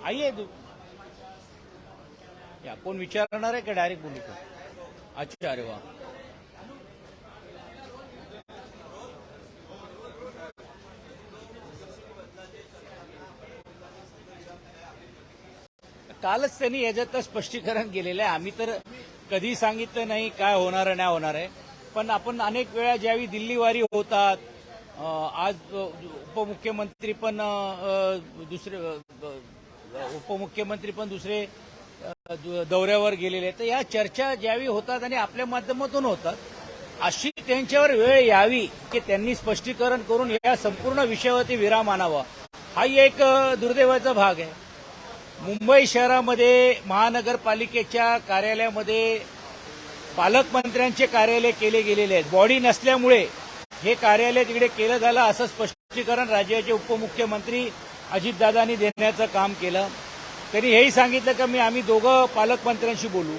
आइए या कोण विचारणार आहे का डायरेक्ट बोलू का? अच्छा, अरे वा. कालच त्यांनी याच्यात स्पष्टीकरण केलेलं आहे. आम्ही तर कधी सांगितलं नाही काय होणार आहे नाही होणार आहे. पण आपण अनेक वेळा ज्यावेळी दिल्लीवारी होतात, आज उपमुख्यमंत्री पण दुसरे उपमुख्यमंत्री पण दुसरे दौऱ्यावर गेलेले, तर या चर्चा ज्यावेळी होतात आणि आपल्या माध्यमातून होतात, अशी त्यांच्यावर वेळ यावी की त्यांनी स्पष्टीकरण करून या संपूर्ण विषयावरती विराम आणावा. हाही एक दुर्दैवाचा भाग आहे. मुंबई शहरामध्ये महानगरपालिकेच्या कार्यालयामध्ये पालकमंत्र्यांचे कार्यालय केले गेलेले आहेत. बॉडी नसल्यामुळे हे कार्यालय तिकडे केलं झालं असं स्पष्टीकरण राज्याचे उपमुख्यमंत्री अजितदादांनी देण्याचं काम केलं. त्यांनी हेही सांगितलं की आम्ही दोघं पालकमंत्र्यांशी बोलू.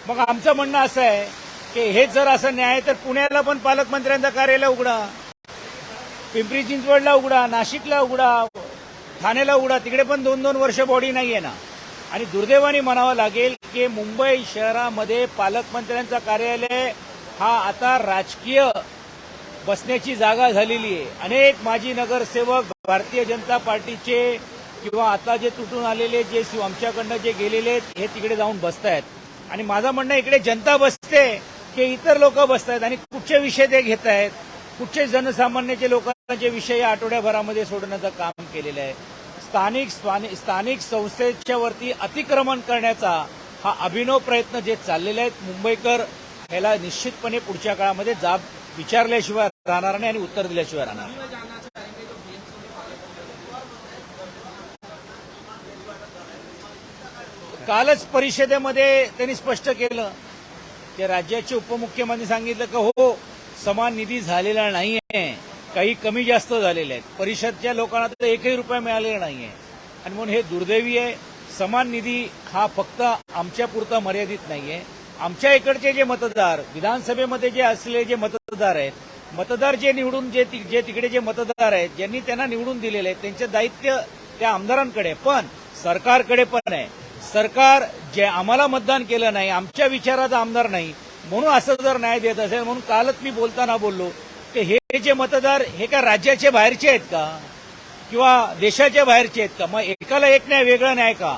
मग आमचं म्हणणं असं आहे की हे जर असं न्याय तर पुण्याला पण पालकमंत्र्यांचं कार्यालय उघडा, पिंपरी चिंचवडला उघडा, नाशिकला उघडा, ठाण्याला उघडा. तिकडे पण 2-2 वर्ष बॉडी नाहीये ना. आणि दुर्दैवाने म्हणावं लागेल की मुंबई शहरामध्ये पालकमंत्र्यांचं कार्यालय हा आता राजकीय बसण्याची जागा झालेली आहे. अनेक माजी नगरसेवक भारतीय जनता पार्टीचे किंवा आता जे तुटून आलेले जे आमच्याकडनं जे गेलेले आहेत हे तिकडे जाऊन बसतायत. आणि माझं म्हणणं इकडे जनता बसते की इतर लोक बसतायत आणि कुठचे विषय ते घेत आहेत, कुठचे जनसामान्याचे लोकांचे विषय या आठवड्याभरामध्ये सोडण्याचं काम केलेलं आहे. स्थानिक संस्थेच्या वरती अतिक्रमण करण्याचा हा अभिनव प्रयत्न जे चाललेले आहेत, मुंबईकर याला निश्चितपणे पुढच्या काळामध्ये जाब विचारल्याशिवाय राहणार नाही आणि उत्तर दिल्याशिवाय राहणार नाही. कालच परिषदेमध्ये त्यांनी स्पष्ट केलं की राज्याचे उपमुख्यमंत्री सांगितलं की हो, समान निधी झालेला नाहीये, काही कमी जास्त झालेले आहेत. परिषदच्या लोकांना तर एकही रुपया मिळालेला नाहीये. आणि म्हणून हे दुर्दैवी आहे. समान निधी हा फक्त आमच्यापुरता मर्यादित नाहीये. आमच्या इकडचे जे मतदार, विधानसभेमध्ये जे असलेले जे मतदार आहेत, मतदार जे निवडून जे तिकडे जे मतदार आहेत, ज्यांनी त्यांना निवडून दिलेले आहेत, त्यांचं दायित्व त्या आमदारांकडे पण सरकारकडे पण आहे. सरकार जे आम्हाला मतदान केलं नाही, आमच्या विचाराचा आमदार नाही, म्हणून असं जर न्याय देत असेल, म्हणून कालच मी बोलताना बोललो की हे जे मतदार हे का राज्याचे बाहेरचे आहेत का किंवा देशाच्या बाहेरचे आहेत का? मग एकाला एक न्याय वेगळा न्याय का?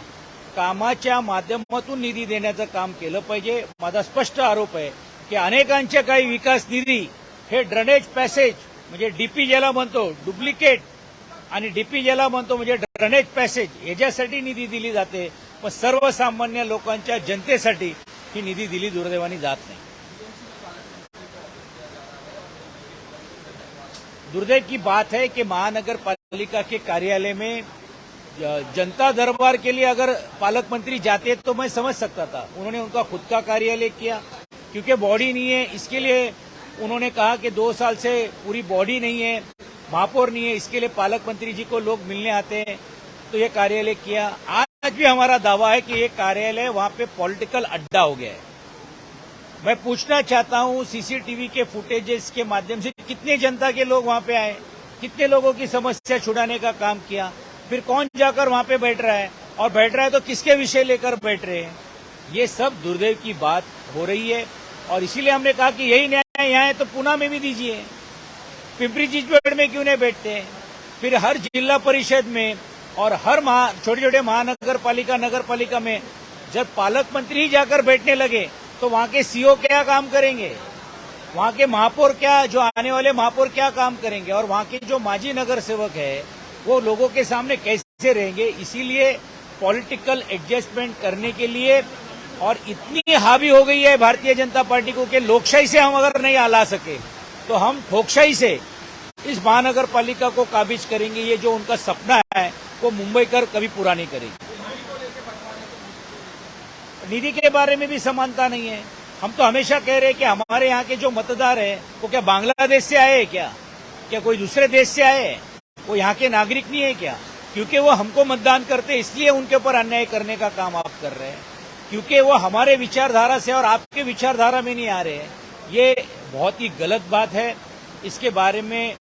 कामाच्या माध्यमातून निधी देण्याचं काम केलं पाहिजे. माझा स्पष्ट आरोप आहे की अनेकांचे काही विकास निधी हे ड्रेनेज पॅसेज म्हणजे डीपी ज्याला म्हणतो डुप्लिकेट आणि डीपी ज्याला म्हणतो म्हणजे ड्रेनेज पॅसेज याच्यासाठी निधी दिली जाते, पण सर्वसामान्य लोकांच्या जनतेसाठी ही निधी दिली दुर्दैवाने जात नाही. दुर्दैव की बात है कि महानगर पालिका के कार्यालय में जनता दरबार के लिए अगर पालक मंत्री जाते तो मैं समझ सकता था. उन्होंने उनका खुद का कार्यालय किया क्योंकि बॉडी नहीं है, इसके लिए उन्होंने कहा कि 2 साल से पूरी बॉडी नहीं है, महापौर नहीं है, इसके लिए पालक मंत्री जी को लोग मिलने आते हैं, तो ये कार्यालय किया. आज भी हमारा दावा है कि ये कार्यालय वहां पे पॉलिटिकल अड्डा हो गया है. मैं पूछना चाहता हूं सीसीटीवी के फुटेजेस के माध्यम से कितने जनता के लोग वहां पे आए, कितने लोगों की समस्या छुड़ाने का काम किया, फिर कौन जाकर वहां पे बैठ रहा है और बैठ रहा है तो किसके विषय लेकर बैठ रहे हैं. ये सब दुर्दैव की बात हो रही है और इसीलिए हमने कहा कि यही न्याय यहाँ है तो पुणे में भी दीजिए, पिंपरी चिंचवड में क्यों नहीं बैठते. फिर हर जिला परिषद में और हर छोटे छोटे महानगरपालिका नगरपालिका में जब पालक मंत्री ही जाकर बैठने लगे तो वहां के सीओ क्या काम करेंगे, वहां के महापौर क्या, जो आने वाले महापौर क्या काम करेंगे, और वहां के जो माजी नगर सेवक है वो लोगों के सामने कैसे रहेंगे. इसीलिए पॉलिटिकल एडजस्टमेंट करने के लिए और इतनी हावी हो गई है भारतीय जनता पार्टी को कि लोकशाही से हम अगर नहीं ला सके तो हम ठोकशाही से इस महानगर पालिका को काबिज करेंगे. ये जो उनका सपना है वो मुंबईकर कभी पूरा नहीं करेगी. निधि के बारे में भी समानता नहीं है. हम तो हमेशा कह रहे हैं कि हमारे यहाँ के जो मतदार हैं वो क्या बांग्लादेश से आए हैं क्या कोई दूसरे देश से आए हैं, वो यहाँ के नागरिक नहीं है क्या? क्योंकि वो हमको मतदान करते इसलिए उनके ऊपर अन्याय करने का काम आप कर रहे हैं, क्योंकि वो हमारे विचारधारा से और आपके विचारधारा में नहीं आ रहे हैं. ये बहुत ही गलत बात है. इसके बारे में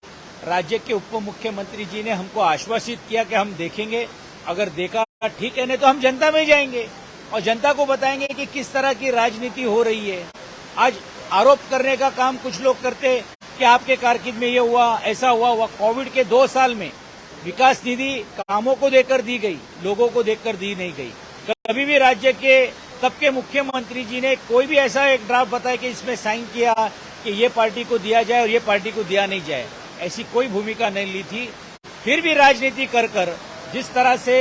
राज्य के उप मुख्यमंत्री जी ने हमको आश्वासित किया कि हम देखेंगे. अगर देखा ठीक है, नहीं तो हम जनता में जाएंगे और जनता को बताएंगे कि किस तरह की राजनीति हो रही है। आज आरोप करने का काम कुछ लोग करते कि आपके कारकिर्द में ये हुआ, ऐसा हुआ। कोविड के 2 साल में विकास निधि कामों को देकर दी गई, लोगों को देखकर दी नहीं गई। कभी भी राज्य के तब के मुख्यमंत्री जी ने कोई भी ऐसा एक ड्राफ्ट बताया कि इसमें साइन किया कि ये पार्टी को दिया जाए और ये पार्टी को दिया नहीं जाए, ऐसी कोई भूमिका नहीं ली थी। फिर भी राजनीति कर जिस तरह से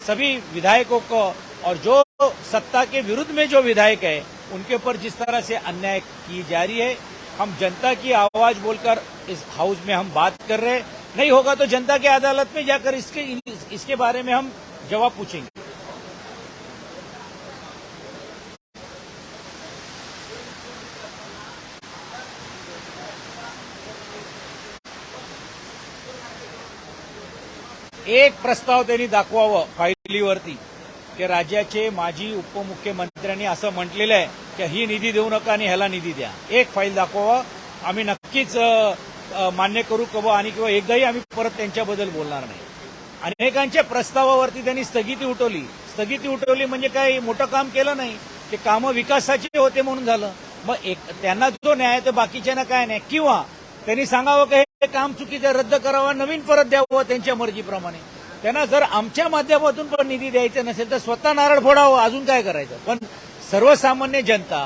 सभी विधायकों को और जो सत्ता के विरुद्ध में जो विधायक है उनके ऊपर जिस तरह से अन्याय की जा रही है, हम जनता की आवाज बोलकर इस हाउस में हम बात कर रहे हैं। नहीं होगा तो जनता की अदालत में जाकर इसके बारे में हम जवाब पूछेंगे। एक प्रस्ताव त्यांनी दाखवावं फाईलीवरती की राज्याचे माजी उपमुख्यमंत्र्यांनी असं म्हटलेलं आहे की ही निधी देऊ नका आणि ह्याला निधी द्या। एक फाईल दाखवावं, आम्ही नक्कीच मान्य करू किंवा एकदाही आम्ही परत त्यांच्याबद्दल बोलणार नाही। अनेकांच्या प्रस्तावावरती त्यांनी स्थगिती उठवली म्हणजे काही मोठं काम केलं नाही, ते कामं विकासाचे होते म्हणून झालं। मग त्यांना जो न्याय तर बाकीच्यांना काय नाही, किंवा त्यांनी सांगावं की हे काम चुकीचं रद्द करावं, नवीन परत द्यावं त्यांच्या मर्जीप्रमाणे। त्यांना जर आमच्या माध्यमातून पण निधी द्यायचा नसेल तर स्वतः नारळ फोडावं, अजून काय करायचं। पण सर्वसामान्य जनता,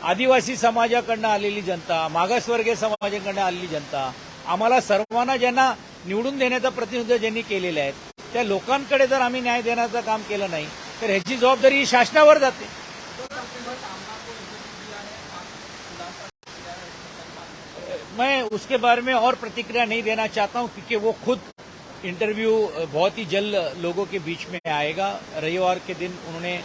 आदिवासी समाजाकडनं आलेली जनता, मागासवर्गीय समाजाकडनं आलेली जनता, आम्हाला सर्वांना ज्यांना निवडून देण्याचा प्रतिनिधित्व ज्यांनी केलेलं आहे त्या लोकांकडे जर आम्ही न्याय देण्याचं काम केलं नाही तर ह्याची जबाबदारी शासनावर जाते। मैं उसके बारे में और प्रतिक्रिया नहीं देना चाहता हूं क्योंकि वो खुद इंटरव्यू बहुत ही जल्द लोगों के बीच में आएगा। रविवार के दिन उन्होंने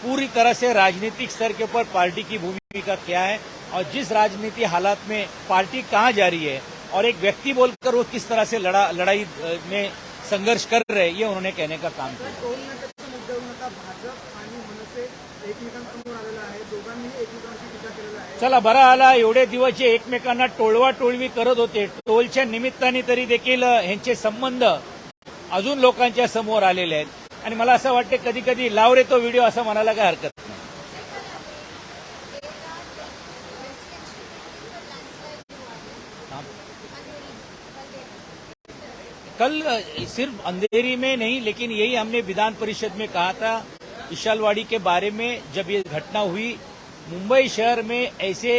पूरी तरह से राजनीतिक स्तर के ऊपर पार्टी की भूमिका क्या है और जिस राजनीति हालात में पार्टी कहां जा रही है और एक व्यक्ति बोलकर वो किस तरह से लड़ाई में संघर्ष कर रहे हैं, ये उन्होंने कहने का काम किया। चला बरं आला, एवढे दिवस जे एकमेकांना टोळवा टोळवी करत होते, टोलच्या निमित्ताने तरी देखील ह्यांचे संबंध अजून लोकांच्या समोर आलेले आहेत आणि मला असं वाटतं कधी कधी लाव रे तो व्हिडिओ असं म्हणायला काय हरकत नाही। कल सिर्फ अंधेरी में नहीं, लेकिन यही हमने विधान परिषद में कहा था विशालवाड़ी के बारे में। जब ये घटना हुई, मुंबई शहर में ऐसे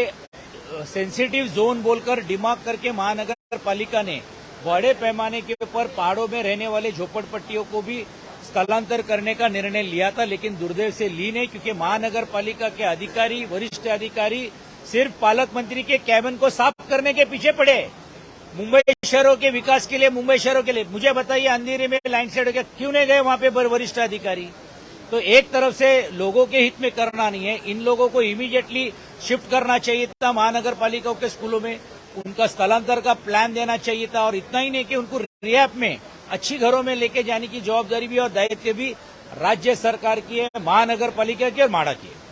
सेंसिटिव जोन बोलकर डिमार्क करके महानगर पालिका ने बड़े पैमाने के ऊपर पहाड़ों में रहने वाले झोपड़पट्टियों को भी स्थलांतर करने का निर्णय लिया था, लेकिन दुर्दैव से ली नहीं क्योंकि महानगर पालिका के अधिकारी, वरिष्ठ अधिकारी सिर्फ पालक मंत्री के कैबिन को साफ करने के पीछे पड़े। मुंबई शहरों के विकास के लिए, मुंबई शहरों के लिए मुझे बताइए अंधेरे में लैंडस्लाइड हो गया, क्यों नहीं गए वहां पे वरिष्ठ अधिकारी। तो एक तरफ से लोगों के हित में करना नहीं है, इन लोगों को इमीडिएटली शिफ्ट करना चाहिए था महानगर पालिकाओं के स्कूलों में, उनका स्थलांतर का प्लान देना चाहिए था और इतना ही नहीं कि उनको रिहैब में अच्छी घरों में लेके जाने की जवाबदारी भी और दायित्व भी राज्य सरकार की है, महानगर पालिका की और माड़ा की है।